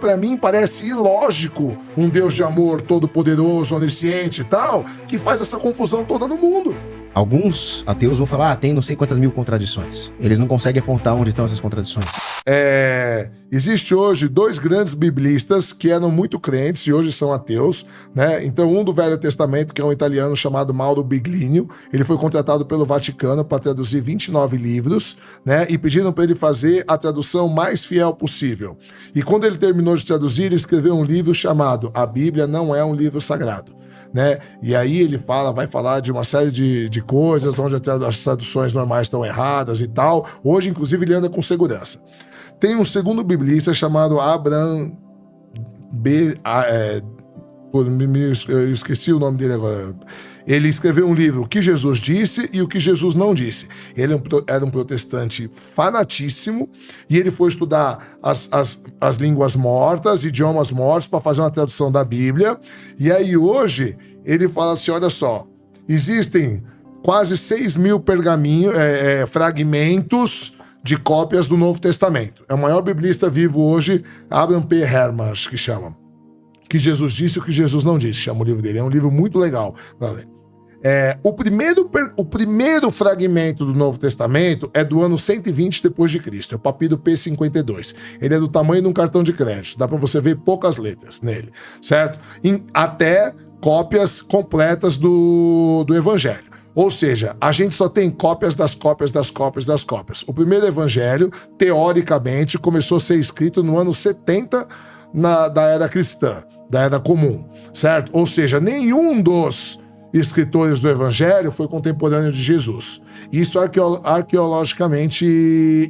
Para mim parece ilógico um Deus de amor todo-poderoso, onisciente e tal, que faz essa confusão toda no mundo. Alguns ateus vão falar, tem não sei quantas mil contradições. Eles não conseguem apontar onde estão essas contradições. Existe hoje 2 grandes biblistas que eram muito crentes e hoje são ateus, né? Então, um do Velho Testamento, que é um italiano chamado Mauro Biglino, ele foi contratado pelo Vaticano para traduzir 29 livros, né? E pediram para ele fazer a tradução mais fiel possível. E quando ele terminou de traduzir, ele escreveu um livro chamado A Bíblia Não é um Livro Sagrado. Né? E aí ele vai falar de uma série de coisas onde as traduções normais estão erradas e tal. Hoje, inclusive, ele anda com segurança. Tem um segundo biblista chamado Abraham eu esqueci o nome dele agora. Ele escreveu um livro, O que Jesus Disse e O que Jesus Não Disse. Ele era um protestante fanatíssimo e ele foi estudar as línguas mortas, idiomas mortos, para fazer uma tradução da Bíblia. E aí hoje ele fala assim, olha só, existem quase 6 mil fragmentos de cópias do Novo Testamento. É o maior biblista vivo hoje, Abraham P. Herman, acho que chama. Que Jesus Disse e o que Jesus Não Disse, chama o livro dele. É um livro muito legal. O primeiro fragmento do Novo Testamento é do ano 120 depois de Cristo, é o papiro P52. Ele é do tamanho de um cartão de crédito, dá para você ver poucas letras nele, certo? Até cópias completas do Evangelho. Ou seja, a gente só tem cópias das cópias das cópias das cópias. O primeiro Evangelho, teoricamente, começou a ser escrito no ano 70 da Era Cristã, da Era Comum, certo? Ou seja, nenhum dos escritores do Evangelho foi contemporâneo de Jesus. Isso arqueologicamente,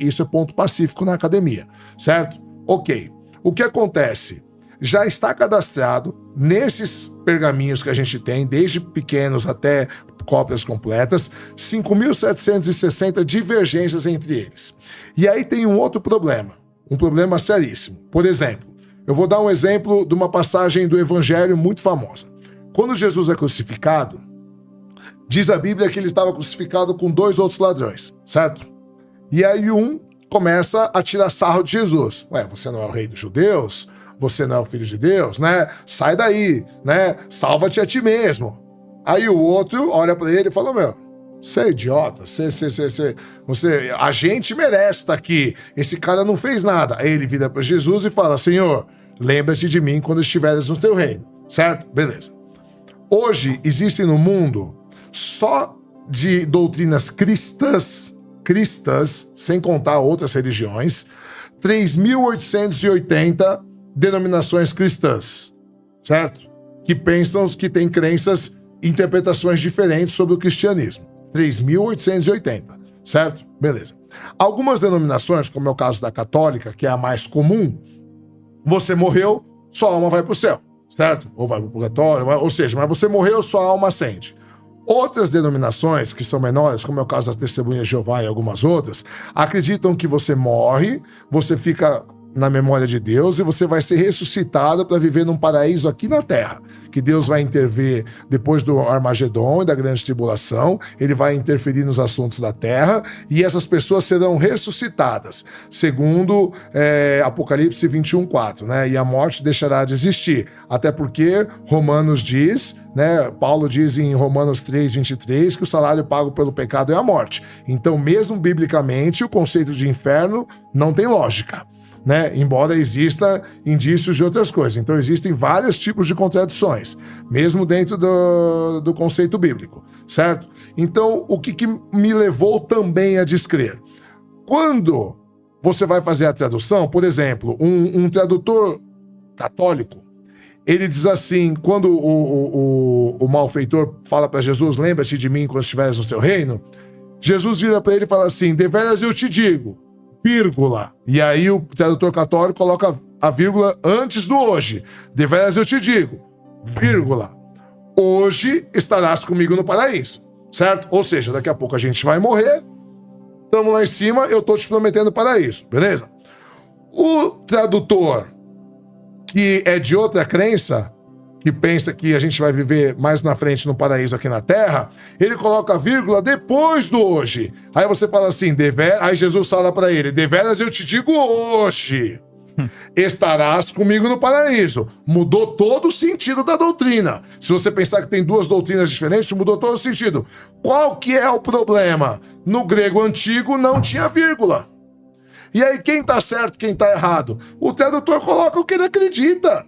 isso é ponto pacífico na academia, certo? Ok. O que acontece? Já está cadastrado nesses pergaminhos que a gente tem, desde pequenos até cópias completas, 5.760 divergências entre eles. E aí tem um outro problema, um problema seríssimo. Por exemplo, eu vou dar um exemplo de uma passagem do Evangelho muito famosa. Quando Jesus é crucificado, diz a Bíblia que ele estava crucificado com 2 outros ladrões, certo? E aí um começa a tirar sarro de Jesus. Ué, você não é o rei dos judeus? Você não é o filho de Deus, né? Sai daí, né? Salva-te a ti mesmo. Aí o outro olha para ele e fala, meu, você é idiota, a gente merece estar aqui, esse cara não fez nada. Aí ele vira para Jesus e fala, Senhor, lembra-te de mim quando estiveres no teu reino, certo? Beleza. Hoje existem no mundo, só de doutrinas cristãs, sem contar outras religiões, 3.880 denominações cristãs, certo? Que pensam, que têm crenças, interpretações diferentes sobre o cristianismo. 3.880, certo? Beleza. Algumas denominações, como é o caso da católica, que é a mais comum, você morreu, sua alma vai para o céu, certo? Ou vai para o purgatório, ou seja, mas você morreu, sua alma ascende. Outras denominações, que são menores, como é o caso das Testemunhas de Jeová e algumas outras, acreditam que você morre, você fica na memória de Deus e você vai ser ressuscitado para viver num paraíso aqui na Terra, que Deus vai intervir depois do Armagedon e da grande tribulação, ele vai interferir nos assuntos da Terra e essas pessoas serão ressuscitadas, segundo Apocalipse 21:4, né? E a morte deixará de existir, até porque Romanos diz, né? Paulo diz em Romanos 3:23 que o salário pago pelo pecado é a morte. Então, mesmo biblicamente, o conceito de inferno não tem lógica, né? Embora exista indícios de outras coisas. Então existem vários tipos de contradições, mesmo dentro do conceito bíblico, certo? Então, o que me levou também a descrer? Quando você vai fazer a tradução, por exemplo, um tradutor católico, ele diz assim, quando o malfeitor fala para Jesus, lembra-te de mim quando estiveres no teu reino, Jesus vira para ele e fala assim, deveras eu te digo, vírgula. E aí o tradutor católico coloca a vírgula antes do hoje. Deveras eu te digo, vírgula. Hoje estarás comigo no paraíso, certo? Ou seja, daqui a pouco a gente vai morrer, estamos lá em cima, eu tô te prometendo paraíso, beleza? O tradutor que é de outra crença, que pensa que a gente vai viver mais na frente no paraíso aqui na Terra, ele coloca a vírgula depois do hoje. Aí você fala assim, aí Jesus fala para ele, deveras eu te digo hoje. Estarás comigo no paraíso. Mudou todo o sentido da doutrina. Se você pensar que tem duas doutrinas diferentes, mudou todo o sentido. Qual que é o problema? No grego antigo não tinha vírgula. E aí quem tá certo, quem tá errado? O tradutor coloca o que ele acredita.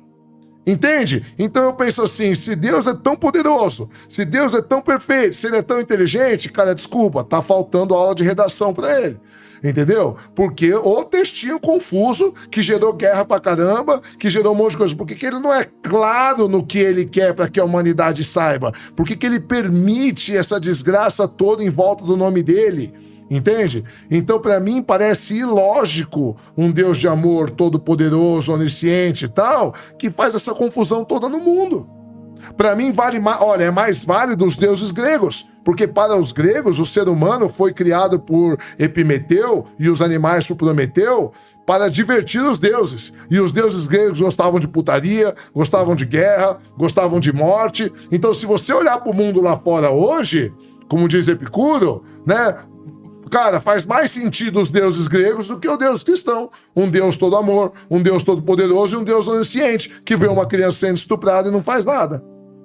Entende? Então eu penso assim, se Deus é tão poderoso, se Deus é tão perfeito, se ele é tão inteligente, cara, desculpa, tá faltando aula de redação pra ele. Entendeu? Porque o textinho confuso, que gerou guerra pra caramba, que gerou um monte de coisa. Por que ele não é claro no que ele quer pra que a humanidade saiba? Por que ele permite essa desgraça toda em volta do nome dele? Entende? Então, pra mim, parece ilógico um Deus de amor todo-poderoso, onisciente e tal, que faz essa confusão toda no mundo. Pra mim, vale mais, olha, é mais válido os deuses gregos, porque para os gregos, o ser humano foi criado por Epimeteu e os animais por Prometeu para divertir os deuses. E os deuses gregos gostavam de putaria, gostavam de guerra, gostavam de morte. Então, se você olhar pro mundo lá fora hoje, como diz Epicuro, né? Cara, faz mais sentido os deuses gregos do que o Deus cristão. Um Deus todo amor, um Deus todo poderoso e um Deus onisciente, que vê uma criança sendo estuprada e não faz nada.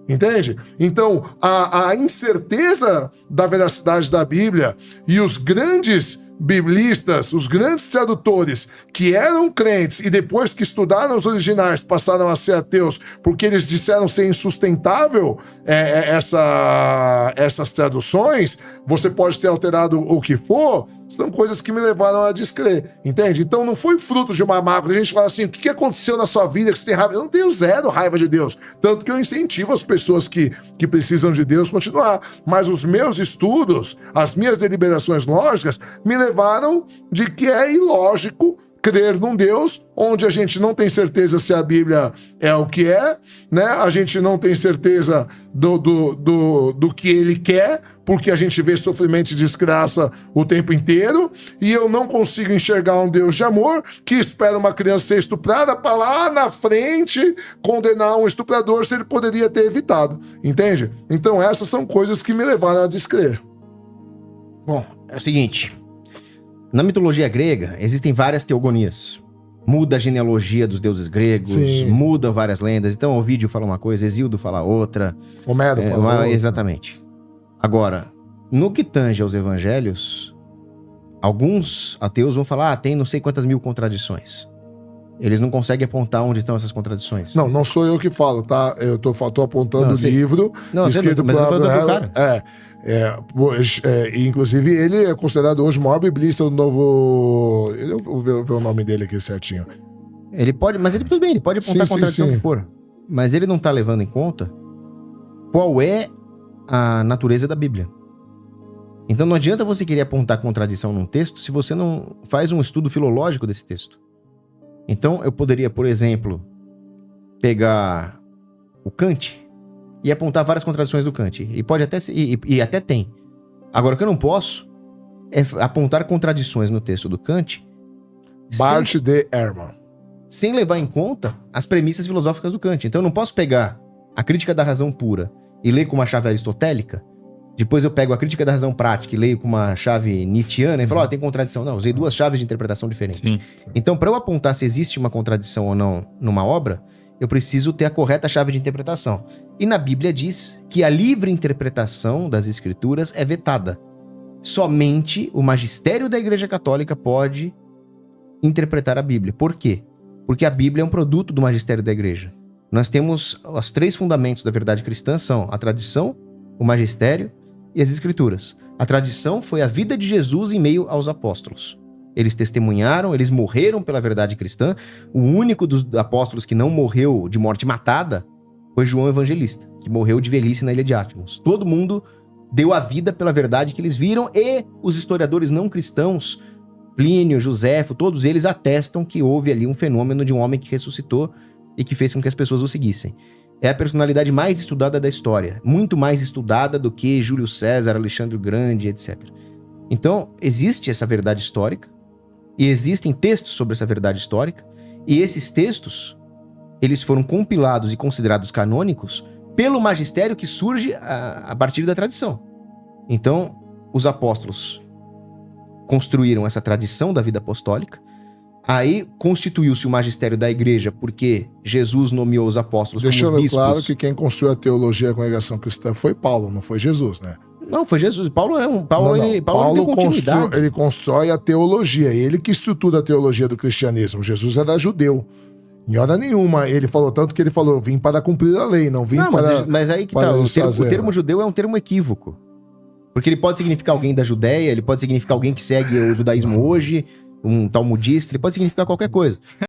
Entende? Então, a incerteza da veracidade da Bíblia e os grandes biblistas, os grandes tradutores que eram crentes e depois que estudaram os originais passaram a ser ateus porque eles disseram ser insustentável essas traduções, você pode ter alterado o que for, são coisas que me levaram a descrer, entende? Então não foi fruto de uma mágoa, a gente fala assim, o que aconteceu na sua vida que você tem raiva? Eu não tenho zero raiva de Deus, tanto que eu incentivo as pessoas que precisam de Deus continuar, mas os meus estudos, as minhas deliberações lógicas me levaram de que é ilógico crer num Deus onde a gente não tem certeza se a Bíblia é o que é, né? A gente não tem certeza do que ele quer, porque a gente vê sofrimento e desgraça o tempo inteiro, e eu não consigo enxergar um Deus de amor que espera uma criança ser estuprada para lá na frente condenar um estuprador se ele poderia ter evitado, entende? Então essas são coisas que me levaram a descrer. Bom, é o seguinte... Na mitologia grega, existem várias teogonias. Muda a genealogia dos deuses gregos, Sim. Mudam várias lendas. Então, Ovídio fala uma coisa, Hesíodo fala outra. Homero fala outra. Exatamente. Agora, no que tange aos evangelhos, alguns ateus vão falar, tem não sei quantas mil contradições. Eles não conseguem apontar onde estão essas contradições. Não sou eu que falo, tá? Eu tô apontando o livro escrito por Abraham. Inclusive, ele é considerado hoje o maior biblista do novo... Eu vou ver o nome dele aqui certinho. Ele pode, mas tudo bem, ele pode apontar a contradição que for. Mas ele não tá levando em conta qual é a natureza da Bíblia. Então não adianta você querer apontar contradição num texto se você não faz um estudo filológico desse texto. Então eu poderia, por exemplo, pegar o Kant e apontar várias contradições do Kant. E pode até ser, e até tem. Agora, o que eu não posso é apontar contradições no texto do Kant Bart de Ehrman. Sem levar em conta as premissas filosóficas do Kant. Então eu não posso pegar a crítica da razão pura e ler com uma chave aristotélica, depois eu pego a crítica da razão prática e leio com uma chave nietzschiana e falo, tem contradição. Não, usei duas chaves de interpretação diferentes. Sim. Então, para eu apontar se existe uma contradição ou não numa obra, eu preciso ter a correta chave de interpretação. E na Bíblia diz que a livre interpretação das Escrituras é vetada. Somente o magistério da Igreja Católica pode interpretar a Bíblia. Por quê? Porque a Bíblia é um produto do magistério da Igreja. Nós temos os 3 fundamentos da verdade cristã, são a tradição, o magistério e as Escrituras. A tradição foi a vida de Jesus em meio aos apóstolos. Eles testemunharam, eles morreram pela verdade cristã. O único dos apóstolos que não morreu de morte matada foi João Evangelista, que morreu de velhice na ilha de Patmos. Todo mundo deu a vida pela verdade que eles viram, e os historiadores não cristãos, Plínio, Joséfo, todos eles atestam que houve ali um fenômeno de um homem que ressuscitou e que fez com que as pessoas o seguissem. É a personalidade mais estudada da história, muito mais estudada do que Júlio César, Alexandre o Grande, etc. Então, existe essa verdade histórica, e existem textos sobre essa verdade histórica, e esses textos, eles foram compilados e considerados canônicos pelo magistério que surge a partir da tradição. Então, os apóstolos construíram essa tradição da vida apostólica, Aí constituiu-se o magistério da igreja porque Jesus nomeou os apóstolos como Deixando bispos. claro que quem construiu a teologia da congregação cristã foi Paulo, não foi Jesus, né? Não, foi Jesus. Paulo é um. Paulo, Não, não. ele deu continuidade. Ele constrói a teologia, ele que estrutura a teologia do cristianismo. Jesus era judeu. Em hora nenhuma ele falou, tanto que ele falou, eu vim para cumprir a lei, não vim Não, para... mas aí que para tá, o eles termo fazerem. judeu é um termo equívoco. Porque ele pode significar alguém da Judéia, ele pode significar alguém que segue o judaísmo hoje, um talmudista, ele pode significar qualquer coisa.